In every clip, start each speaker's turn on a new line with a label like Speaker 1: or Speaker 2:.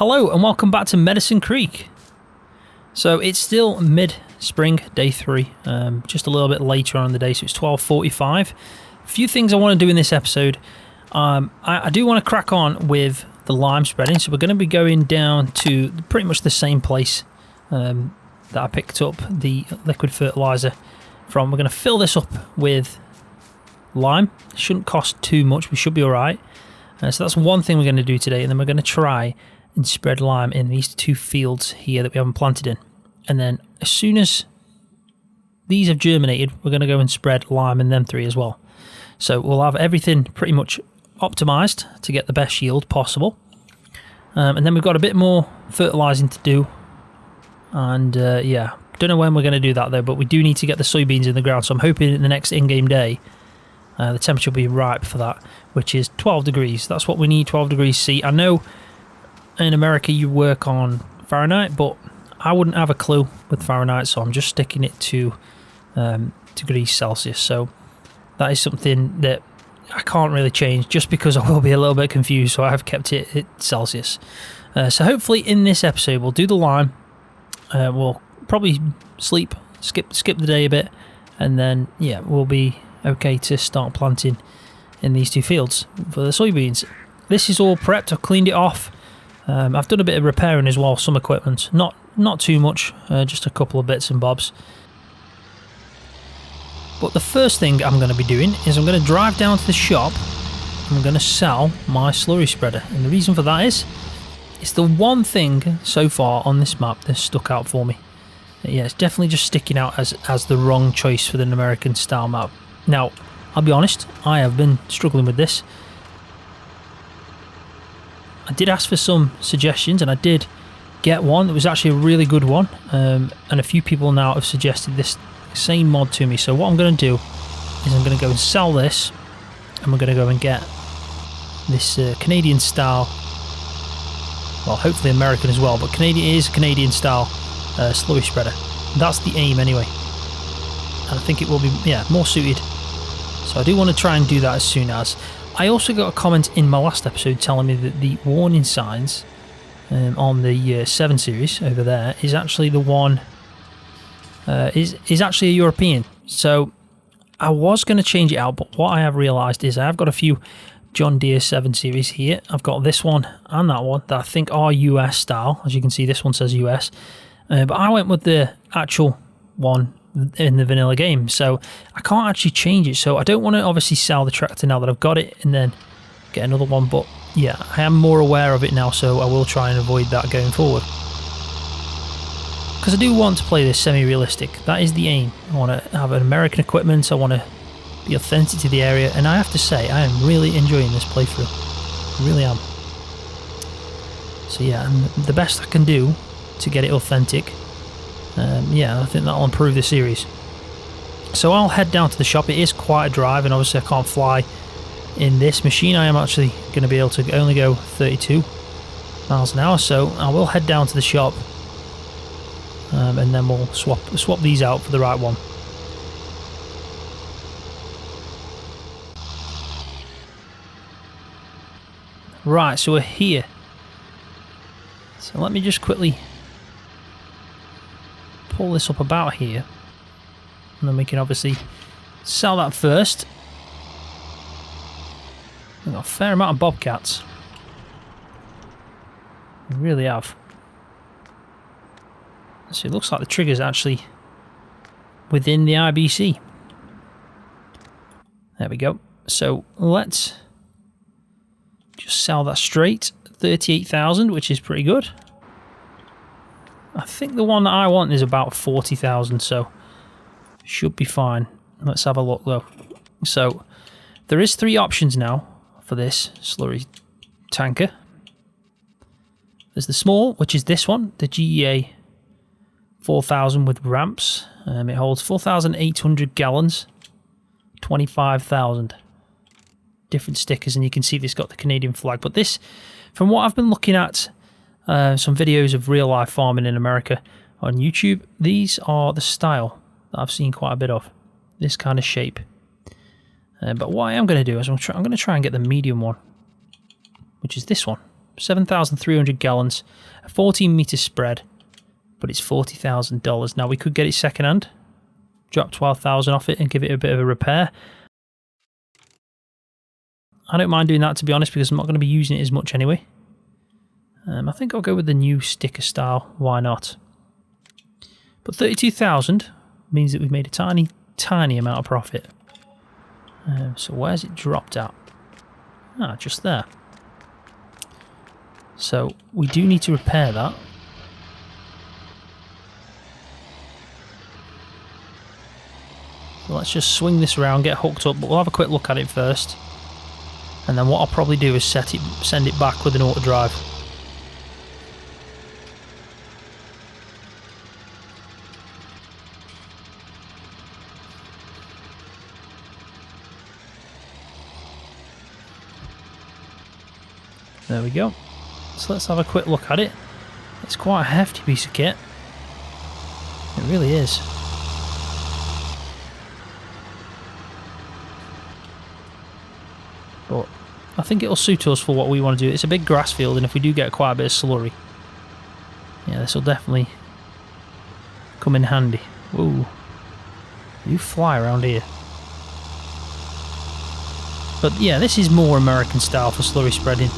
Speaker 1: Hello and welcome back to Medicine Creek. So it's still mid-spring, day 3, just a little bit later on in the day, so it's 12:45. A few things I want to do in this episode. I do want to crack on with the lime spreading, so we're going to be going down to pretty much the same place that I picked up the liquid fertilizer from. We're going to fill this up with lime. It shouldn't cost too much, we should be alright. So that's one thing we're going to do today, and then we're going to try and spread lime in these 2 fields here that we haven't planted in. And then as soon as these have germinated, we're going to go and spread lime in them 3 as well. So we'll have everything pretty much optimized to get the best yield possible. And then we've got a bit more fertilizing to do. And yeah, don't know when we're going to do that though, but we do need to get the soybeans in the ground. So I'm hoping in the next in-game day, the temperature will be ripe for that, which is 12 degrees. That's what we need, 12 degrees C. I know in America you work on Fahrenheit, but I wouldn't have a clue with Fahrenheit, so I'm just sticking it to degrees Celsius. So that is something that I can't really change, just because I will be a little bit confused, so I have kept it at Celsius. So hopefully in this episode we'll do the lime, we'll probably skip the day a bit, and then yeah, we'll be okay to start planting in these 2 fields for the soybeans. This is all prepped, I've cleaned it off. I've done a bit of repairing as well, some equipment, not too much, just a couple of bits and bobs. But the first thing I'm going to be doing is I'm going to drive down to the shop and I'm going to sell my slurry spreader. And the reason for that is, it's the one thing so far on this map that's stuck out for me. Yeah, it's definitely just sticking out as the wrong choice for the American style map. Now, I'll be honest, I have been struggling with this. I did ask for some suggestions and I did get one. It was actually a really good one, and a few people now have suggested this same mod to me. So what I'm going to do is I'm going to go and sell this, and we're going to go and get this Canadian style, well hopefully American as well, but Canadian is Canadian style slurry spreader. That's the aim anyway, and I think it will be more suited. So I do want to try and do that as soon as. I also got a comment in my last episode telling me that the warning signs on the 7 series over there is actually the one is actually a European. So I was going to change it out, but what I have realised is I have got a few John Deere 7 series here. I've got this one and that one that I think are US style. As you can see, this one says US, but I went with the actual one in the vanilla game, so I can't actually change it. So I don't want to obviously sell the tractor now that I've got it and then get another one, but yeah, I am more aware of it now, so I will try and avoid that going forward, because I do want to play this semi-realistic. That is the aim. I want to have an American equipment, I want to be authentic to the area, and I have to say I am really enjoying this playthrough, I really am. So yeah, and the best I can do to get it authentic, yeah, I think that'll improve the series. So I'll head down to the shop. It is quite a drive, and obviously I can't fly in this machine. I am actually going to be able to only go 32 miles an hour, so I will head down to the shop, and then we'll swap these out for the right one. Right, so we're here. So let me just quickly pull this up about here, and then we can obviously sell that first. We've got a fair amount of bobcats. We really have. So it looks like the trigger's actually within the IBC. There we go. So let's just sell that straight. 38,000, which is pretty good. I think the one that I want is about 40,000, so should be fine. Let's have a look though. So there is 3 options now for this slurry tanker. There's the small, which is this one, the GEA 4000 with ramps. It holds 4,800 gallons, 25,000. Different stickers, and you can see this got the Canadian flag. But this, from what I've been looking at, some videos of real life farming in America on YouTube, these are the style that I've seen quite a bit of, this kind of shape. But what I am going to do is I'm going to try and get the medium one, which is this one. 7,300 gallons, a 14 meter spread, but it's $40,000. Now we could get it secondhand, drop 12,000 off it and give it a bit of a repair. I don't mind doing that, to be honest, because I'm not going to be using it as much anyway. I think I'll go with the new sticker style. Why not? But 32,000 means that we've made a tiny, tiny amount of profit. So where's it dropped at? Ah, just there. So we do need to repair that. So let's just swing this around, get hooked up, but we'll have a quick look at it first. And then what I'll probably do is send it back with an auto drive. There we go. So let's have a quick look at it. It's quite a hefty piece of kit. It really is. But I think it'll suit us for what we want to do. It's a big grass field, and if we do get quite a bit of slurry, yeah, this will definitely come in handy. Ooh, you fly around here. But yeah, this is more American style for slurry spreading.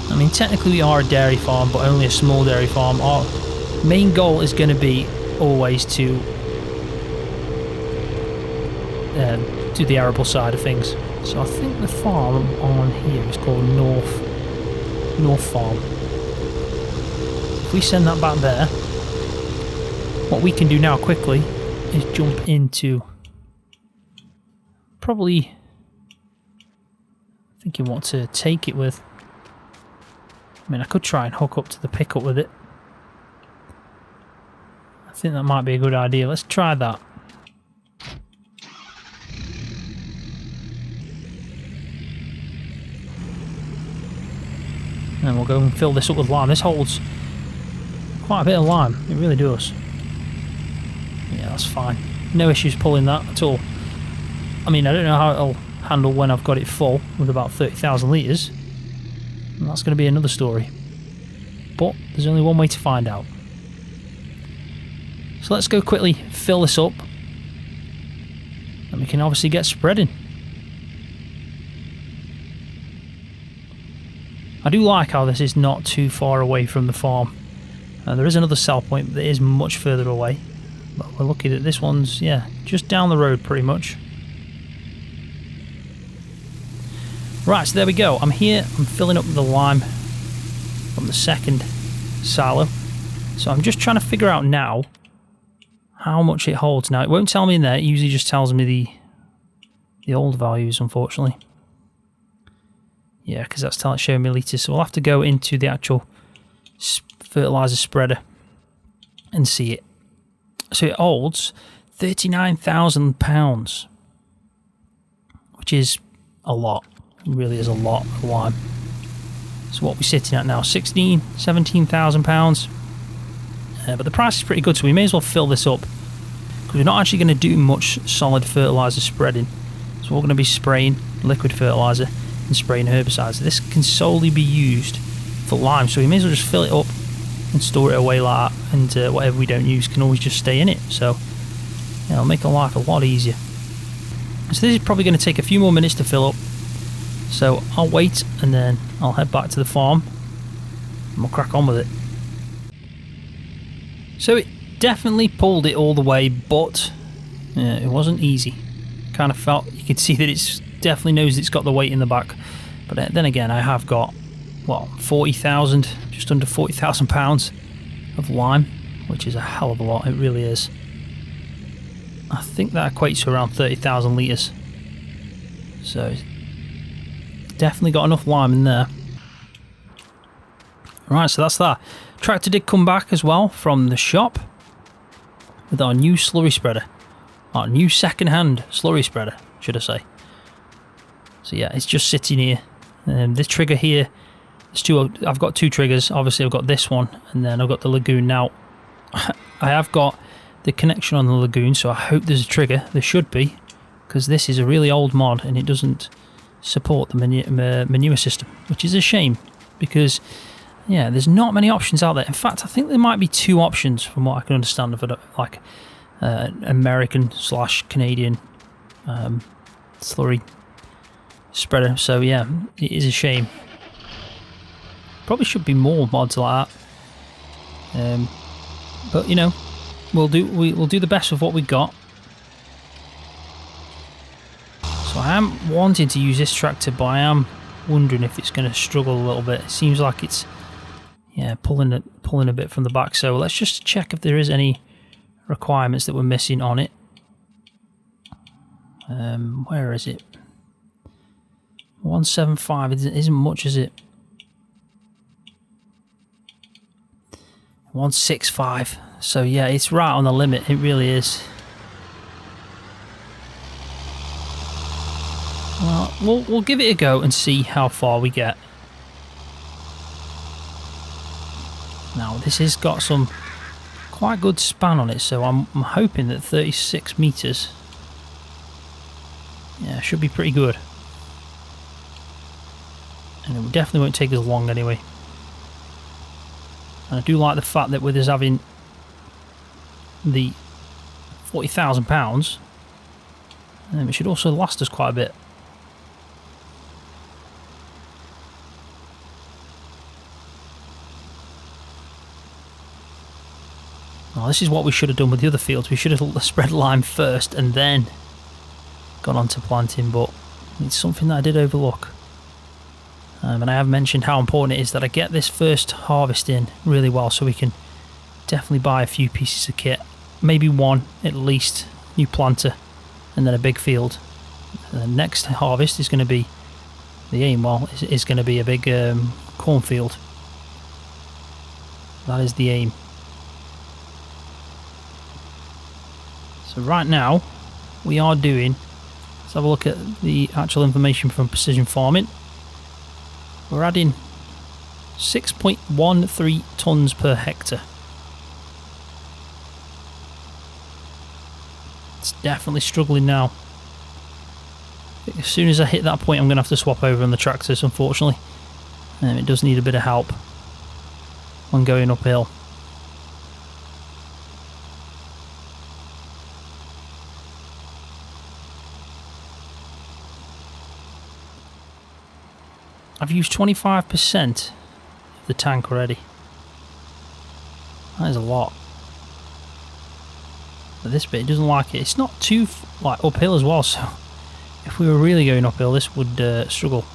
Speaker 1: I mean, technically we are a dairy farm, but only a small dairy farm. Our main goal is going to be always to do the arable side of things. So I think the farm on here is called North Farm. If we send that back there, what we can do now quickly is jump into probably thinking what to take it with. I mean, I could try and hook up to the pickup with it. I think that might be a good idea. Let's try that. And we'll go and fill this up with lime. This holds quite a bit of lime. It really does. Yeah, that's fine. No issues pulling that at all. I mean, I don't know how it'll handle when I've got it full with about 30,000 litres. And that's going to be another story. But there's only one way to find out. So let's go quickly fill this up. And we can obviously get spreading. I do like how this is not too far away from the farm. There is another sell point that is much further away. But we're lucky that this one's, yeah, just down the road pretty much. Right, so there we go. I'm here, I'm filling up the lime from the second silo. So I'm just trying to figure out now how much it holds. Now, it won't tell me in there, it usually just tells me the old values, unfortunately. Yeah, because that's showing me litres. So we'll have to go into the actual fertiliser spreader and see it. So it holds 39,000 pounds, which is a lot. It really is a lot of lime. So what we're sitting at now, 17,000 pounds. But the price is pretty good, so we may as well fill this up, because we're not actually going to do much solid fertiliser spreading. So we're going to be spraying liquid fertiliser and spraying herbicides. This can solely be used for lime, so we may as well just fill it up and store it away like that, and whatever we don't use can always just stay in it. So yeah, it'll make our life a lot easier. So this is probably going to take a few more minutes to fill up. So I'll wait and then I'll head back to the farm and we'll crack on with it. So it definitely pulled it all the way, but it wasn't easy. Kind of felt, you could see that it's definitely knows it's got the weight in the back. But then again, I have got, what, 40,000, just under 40,000 pounds of lime, which is a hell of a lot, it really is. I think that equates to around 30,000 litres. So definitely got enough lime in there. Right, so that's that. Tractor did come back as well from the shop with our new slurry spreader. Our new second-hand slurry spreader, should I say. So yeah, it's just sitting here. This trigger here, I've got two triggers. Obviously I've got this one, and then I've got the Lagoon. Now, I have got the connection on the Lagoon, so I hope there's a trigger. There should be, because this is a really old mod and it doesn't support the manure system, which is a shame. because yeah, there's not many options out there. In fact, I think there might be 2 options from what I can understand for like American / Canadian slurry spreader. So yeah, it is a shame. Probably should be more mods like that. But you know, we'll do the best with what we got. So I am wanting to use this tractor, but I am wondering if it's going to struggle a little bit. It seems like it's, yeah, pulling a bit from the back. So let's just check if there is any requirements that we're missing on it. Where is it? 175. It isn't much, is it? 165. So yeah, it's right on the limit. It really is. Well, we'll give it a go and see how far we get. Now this has got some quite good span on it, so I'm hoping that 36 meters, yeah, should be pretty good. And it definitely won't take us long anyway. And I do like the fact that with us having the £40,000, it should also last us quite a bit. Now this is what we should have done with the other fields. We should have spread lime first and then gone on to planting, but it's something that I did overlook. And I have mentioned how important it is that I get this first harvest in really well, so we can definitely buy a few pieces of kit. Maybe one at least, new planter, and then a big field. And the next harvest is going to be, the aim, well, is going to be a big cornfield. That is the aim. So right now, we are doing, let's have a look at the actual information from Precision Farming. We're adding 6.13 tons per hectare. It's definitely struggling now. As soon as I hit that point, I'm going to have to swap over on the tractors, unfortunately. It does need a bit of help when going uphill. I've used 25% of the tank already. That is a lot. But this bit, it doesn't like it. It's not too like uphill as well, so if we were really going uphill, this would struggle.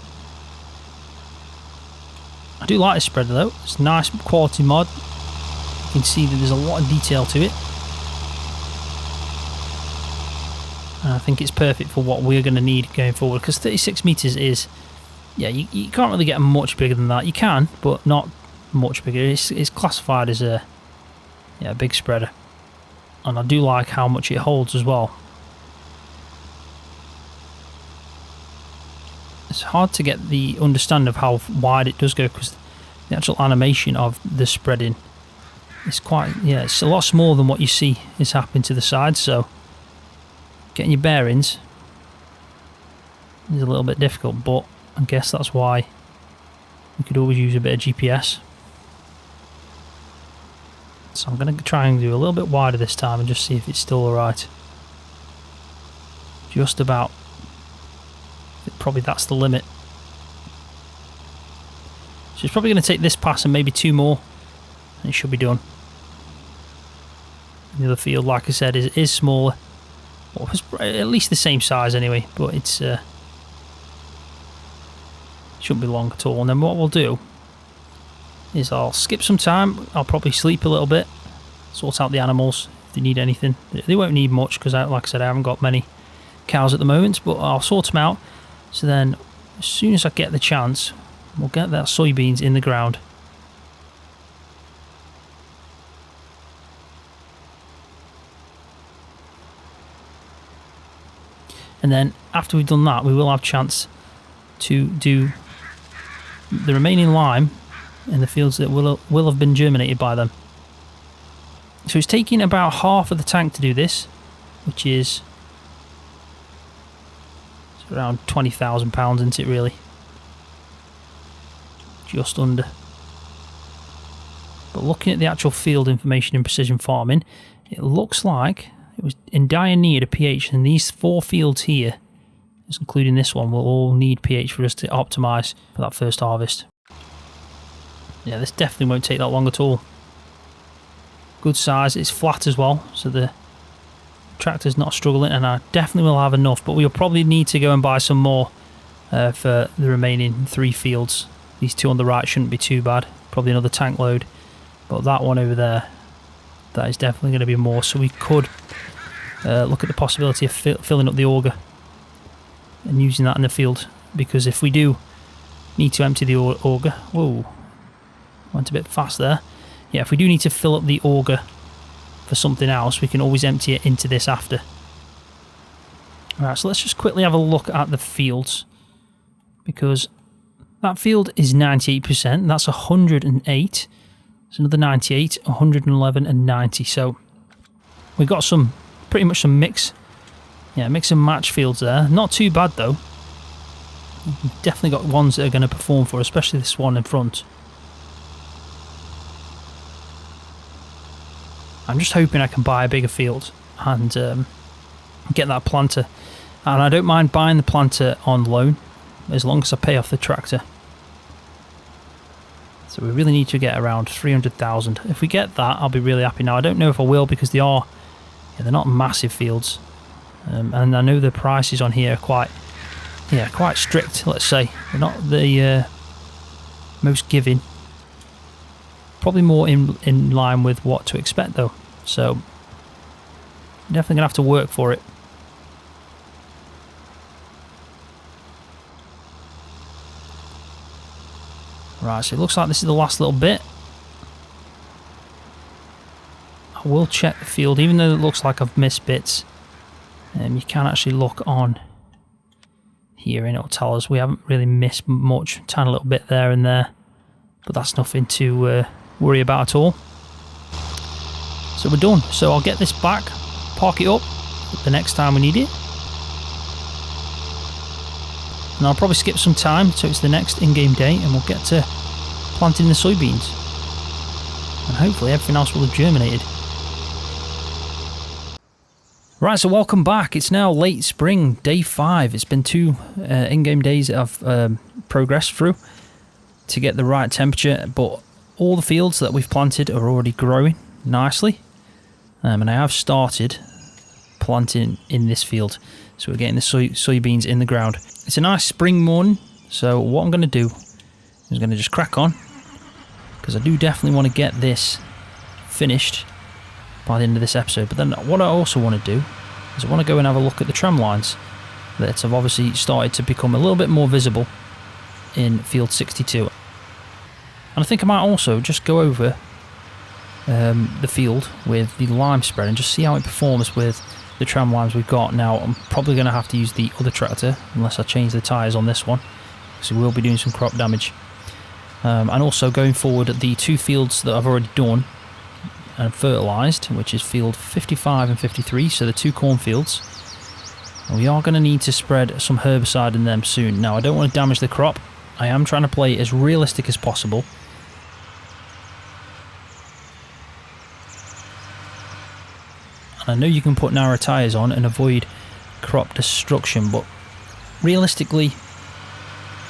Speaker 1: I do like this spreader though. It's a nice quality mod. You can see that there's a lot of detail to it. And I think it's perfect for what we're going to need going forward, because 36 meters is, yeah, you can't really get much bigger than that. You can, but not much bigger. It's classified as a big spreader, and I do like how much it holds as well. It's hard to get the understanding of how wide it does go, because the actual animation of the spreading is quite, yeah, it's a lot smaller than what you see is happening to the sides. So getting your bearings is a little bit difficult, but I guess that's why you could always use a bit of GPS. So I'm going to try and do a little bit wider this time and just see if it's still alright. Just about. Probably that's the limit. So it's probably going to take this pass and maybe 2 more, and it should be done. The other field, like I said, is smaller. Well, it's at least the same size anyway, but it's shouldn't be long at all. And then what we'll do is I'll skip some time. I'll probably sleep a little bit, sort out the animals if they need anything. They won't need much because, like I said, I haven't got many cows at the moment, but I'll sort them out. So then as soon as I get the chance, we'll get that soybeans in the ground. And then after we've done that, we will have a chance to do the remaining lime in the fields that will have been germinated by them. So it's taking about half of the tank to do this, which is around £20,000, isn't it really? just under. But looking at the actual field information in precision farming, it looks like it was in dire need of pH, and these 4 fields here, including this one, will all need pH for us to optimise for that first harvest. Yeah, this definitely won't take that long at all. Good size, it's flat as well, so the tractor's not struggling, and I definitely will have enough, but we'll probably need to go and buy some more for the remaining 3 fields. These 2 on the right shouldn't be too bad, probably another tank load, but that one over there, that is definitely going to be more, so we could look at the possibility of filling up the auger and using that in the field, because if we do need to empty the auger, whoa, went a bit fast there. Yeah, if we do need to fill up the auger for something else, we can always empty it into this after. Alright, so let's just quickly have a look at the fields, because that field is 98%, that's 108, it's another 98, 111 and 90, so we've got some, pretty much some mix and match fields there. Not too bad though. We've definitely got ones that are going to perform for us, especially this one in front. I'm just hoping I can buy a bigger field and get that planter. And I don't mind buying the planter on loan, as long as I pay off the tractor. So we really need to get around 300,000. If we get that, I'll be really happy. Now, I don't know if I will, because they're not massive fields. And I know the prices on here are quite strict, let's say. They're not the most giving. Probably more in line with what to expect though. So definitely gonna have to work for it. Right, so it looks like this is the last little bit. I will check the field, even though it looks like I've missed bits. You can actually look on here and it'll tell us we haven't really missed much. Tiny little bit there and there, but that's nothing to worry about at all. So we're done. So I'll get this back, park it up the next time we need it, and I'll probably skip some time, so it's the next in-game day, and we'll get to planting the soybeans, and hopefully everything else will have germinated. Right, so welcome back. It's now late spring, day 5. It's been 2 in-game days that I've progressed through to get the right temperature, but all the fields that we've planted are already growing nicely, and I have started planting in this field, so we're getting the soybeans in the ground. It's a nice spring morning, so what I'm going to do is I'm going to just crack on, because I do definitely want to get this finished by the end of this episode. But then what I also want to do is I want to go and have a look at the tram lines that have obviously started to become a little bit more visible in field 62. And I think I might also just go over the field with the lime spread and just see how it performs with the tram lines we've got. Now, I'm probably going to have to use the other tractor unless I change the tyres on this one, because we will be doing some crop damage. And also going forward, the 2 fields that I've already done and fertilised, which is field 55 and 53, so the 2 cornfields. And we are going to need to spread some herbicide in them soon. Now, I don't want to damage the crop. I am trying to play as realistic as possible. And I know you can put narrow tyres on and avoid crop destruction, but realistically,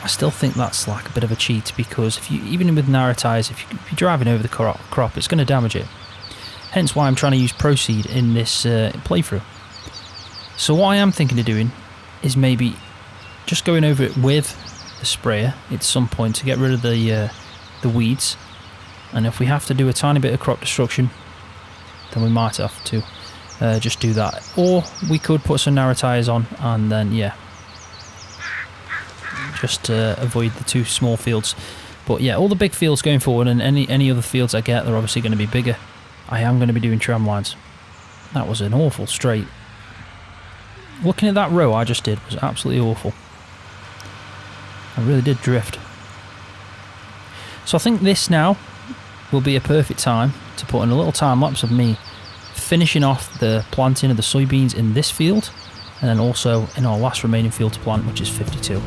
Speaker 1: I still think that's like a bit of a cheat, because if you, even with narrow tyres, if you're driving over the crop, it's going to damage it. Hence why I'm trying to use Proseed in this playthrough. So what I am thinking of doing is maybe just going over it with the sprayer at some point to get rid of the weeds, and if we have to do a tiny bit of crop destruction, then we might have to just do that. Or we could put some narrow tyres on and then, yeah, just avoid the 2 small fields. But yeah, all the big fields going forward, and any other fields I get, they're obviously going to be bigger. I am going to be doing tram lines. That was an awful straight. Looking at that row I just did was absolutely awful. I really did drift. So I think this now will be a perfect time to put in a little time lapse of me finishing off the planting of the soybeans in this field, and then also in our last remaining field to plant, which is 52.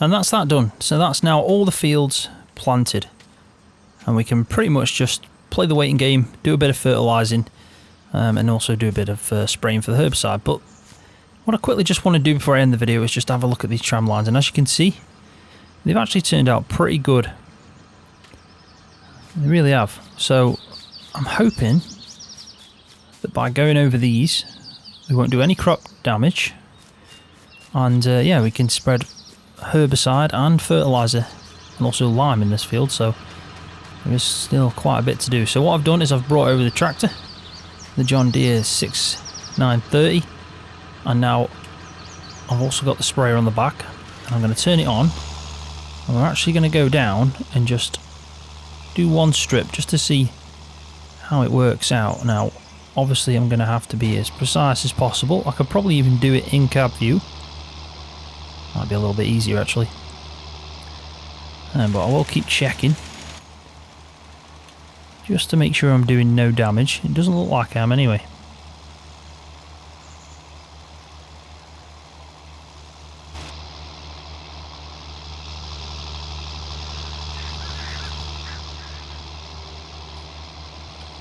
Speaker 1: And that's that done. So that's now all the fields planted. And we can pretty much just play the waiting game, do a bit of fertilising, and also do a bit of spraying for the herbicide. But what I quickly just want to do before I end the video is just have a look at these tram lines. And as you can see, they've actually turned out pretty good. They really have. So I'm hoping that by going over these, we won't do any crop damage. And yeah, we can spread herbicide and fertiliser and also lime in this field. So there is still quite a bit to do. So what I've done is I've brought over the tractor, the John Deere 6930, and now I've also got the sprayer on the back, and I'm going to turn it on, and we're actually going to go down and just do one strip just to see how it works out. Now obviously I'm going to have to be as precise as possible. I could probably even do it in cab view, might be a little bit easier actually, but I will keep checking just to make sure I'm doing no damage. It doesn't look like I am anyway.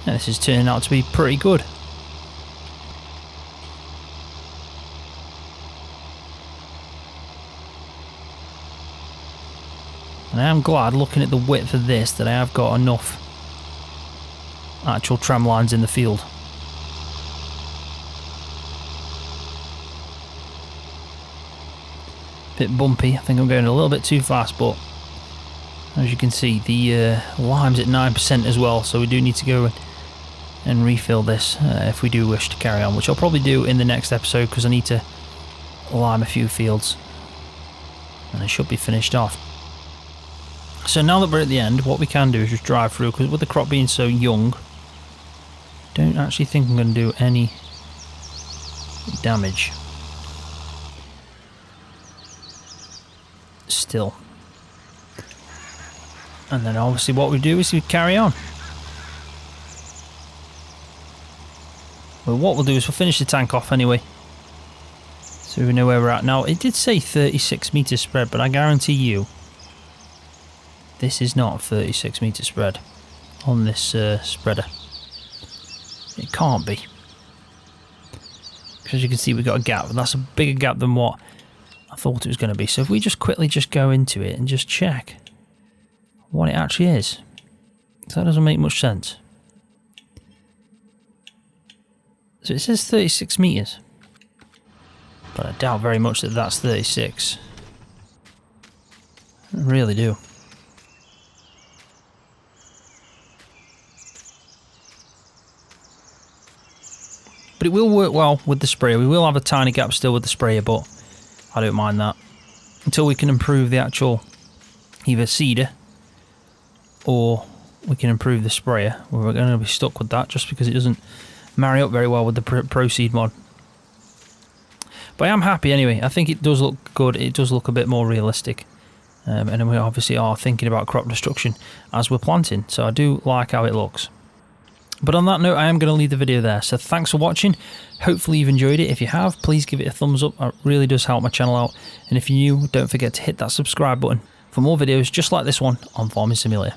Speaker 1: And this is turning out to be pretty good. And I am glad, looking at the width of this, that I have got enough actual tram lines in the field. Bit bumpy, I think I'm going a little bit too fast, but as you can see the lime's at 9% as well, so we do need to go and refill this if we do wish to carry on, which I'll probably do in the next episode because I need to lime a few fields and it should be finished off. So now that we're at the end, what we can do is just drive through, because with the crop being so young, don't actually think I'm going to do any damage. Still. And then obviously what we do is we carry on. Well, what we'll do is we'll finish the tank off anyway, so we know where we're at. Now it did say 36 meter spread, but I guarantee you this is not 36 meter spread on this spreader. It can't be, because you can see we've got a gap, and that's a bigger gap than what I thought it was going to be. So if we just quickly just go into it and just check what it actually is, because that doesn't make much sense. So it says 36 meters, but I doubt very much that that's 36. I really do. But it will work well with the sprayer. We will have a tiny gap still with the sprayer, but I don't mind that. Until we can improve the actual either seeder or we can improve the sprayer. We're going to be stuck with that just because it doesn't marry up very well with the Pro Seed mod. But I am happy anyway. I think it does look good. It does look a bit more realistic. And then we obviously are thinking about crop destruction as we're planting. So I do like how it looks. But on that note, I am going to leave the video there. So thanks for watching. Hopefully you've enjoyed it. If you have, please give it a thumbs up. It really does help my channel out. And if you're new, don't forget to hit that subscribe button for more videos just like this one on Farming Simulator.